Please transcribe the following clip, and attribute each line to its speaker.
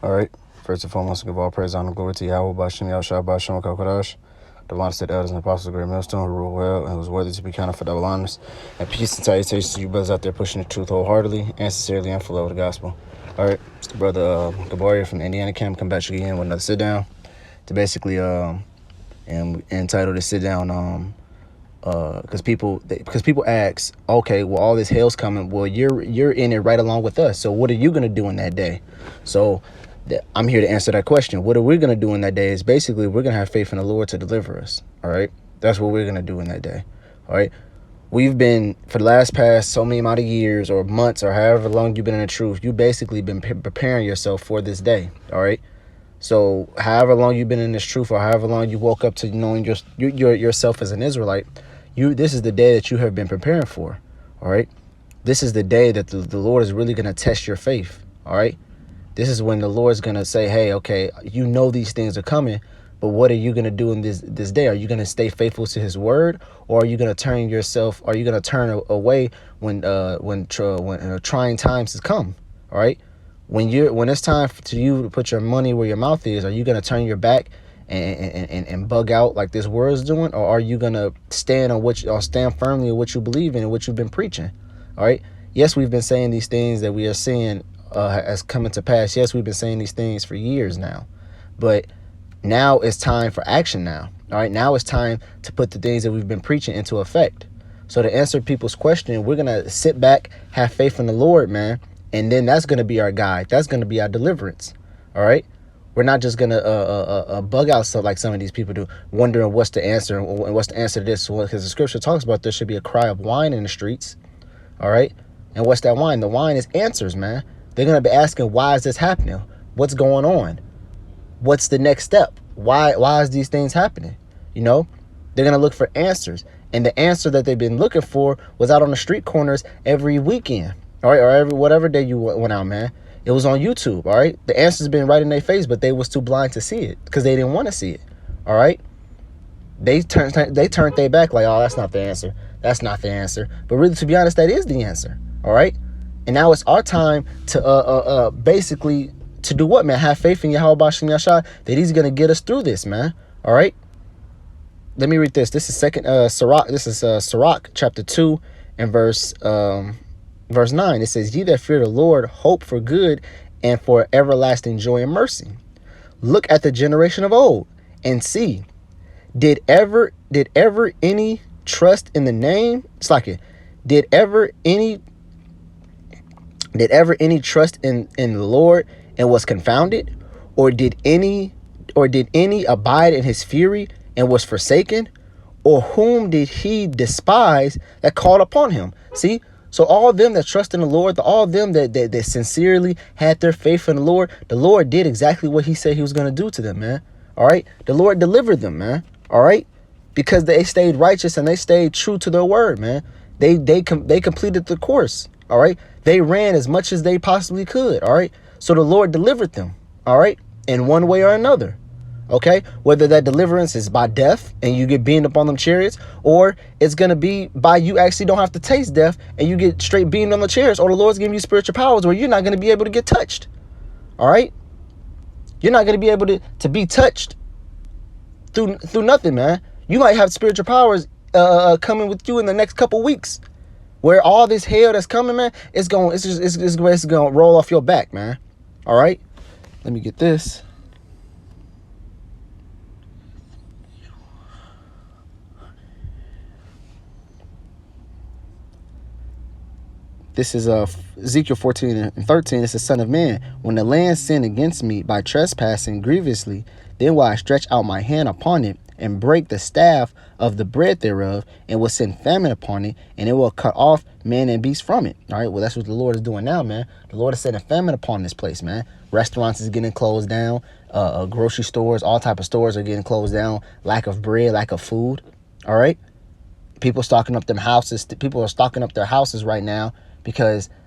Speaker 1: All right. First and foremost, give all praise, honor, glory to Yahweh, Bashem, Yahshua, Bashem, Kakodash, divine state elders and apostles of Great Millstone, who rule well and who's worthy to be counted for double honors. And peace and salutations to you brothers out there pushing the truth wholeheartedly and sincerely and for love of the gospel. All right. It's the brother Gabaria from the Indiana camp come back again with another sit down to basically and entitled to sit down because people ask, okay, well, all this hell's coming, well, you're in it right along with us, so what are you gonna do in that day? So I'm here to answer that question. What are we gonna do in that day is basically we're gonna have faith in the Lord to deliver us. All right, that's what we're gonna do in that day. All right, we've been, for the past so many amount of years or months or however long you've been in the truth, you basically been preparing yourself for this day. All right, so however long you've been in this truth, or however long you woke up to knowing yourself as an Israelite, this is the day that you have been preparing for. All right, this is the day that the Lord is really going to test your faith. All right, this is when the Lord's going to say, hey, okay, you know these things are coming, but what are you going to do in this day? Are you going to stay faithful to his word, or are you going to turn yourself, are you going to turn away when trying times has come? All right, when it's time for you to put your money where your mouth is, are you going to turn your back and bug out like this world's doing, or are you gonna stand firmly on what you believe in and what you've been preaching? All right. Yes, we've been saying these things that we are seeing as coming to pass. Yes, we've been saying these things for years now, but now it's time for action. Now, all right. Now it's time to put the things that we've been preaching into effect. So to answer people's question, we're gonna sit back, have faith in the Lord, man, and then that's gonna be our guide. That's gonna be our deliverance. All right. We're not just going to bug out stuff like some of these people do, wondering what's the answer and what's the answer to this. Because the scripture talks about there should be a cry of wine in the streets. All right. And what's that wine? The wine is answers, man. They're going to be asking, why is this happening? What's going on? What's the next step? Why is these things happening? You know, they're going to look for answers. And the answer that they've been looking for was out on the street corners every weekend. All right. Or every whatever day you went out, man. It was on YouTube, all right? The answer's been right in their face, but they was too blind to see it because they didn't want to see it, all right? They turned their back like, oh, that's not the answer. That's not the answer. But really, to be honest, that is the answer, all right? And now it's our time to basically to do what, man? Have faith in Yahweh Bashem Yahshua that he's going to get us through this, man, all right? Let me read this. This is Sirach. This is Sirach chapter 2 and verse 9, it says, ye that fear the Lord hope for good and for everlasting joy and mercy. Look at the generation of old and see, did ever any trust in the name? It's like it. Did ever any trust in the Lord and was confounded? Or did any abide in his fury and was forsaken? Or whom did he despise that called upon him? See? So all of them that trust in the Lord, all of them that sincerely had their faith in the Lord did exactly what he said he was going to do to them, man. All right. The Lord delivered them, man. All right. Because they stayed righteous and they stayed true to their word, man. They completed the course. All right. They ran as much as they possibly could. All right. So the Lord delivered them. All right. In one way or another. Okay, whether that deliverance is by death and you get beamed up on them chariots, or it's going to be by you actually don't have to taste death and you get straight beamed on the chariots, or the Lord's giving you spiritual powers where you're not going to be able to get touched. All right. You're not going to be able to be touched through nothing, man. You might have spiritual powers coming with you in the next couple weeks where all this hell that's coming, man, it's going to roll off your back, man. All right. Let me get this. This is Ezekiel 14 and 13. It says, Son of man, when the land sin against me by trespassing grievously, then will I stretch out my hand upon it and break the staff of the bread thereof, and will send famine upon it, and it will cut off man and beast from it. All right, well, that's what the Lord is doing now, man. The Lord is sending famine upon this place, man. Restaurants is getting closed down. Grocery stores, all type of stores are getting closed down. Lack of bread, lack of food. All right. People stocking up them houses. People are stocking up their houses right now because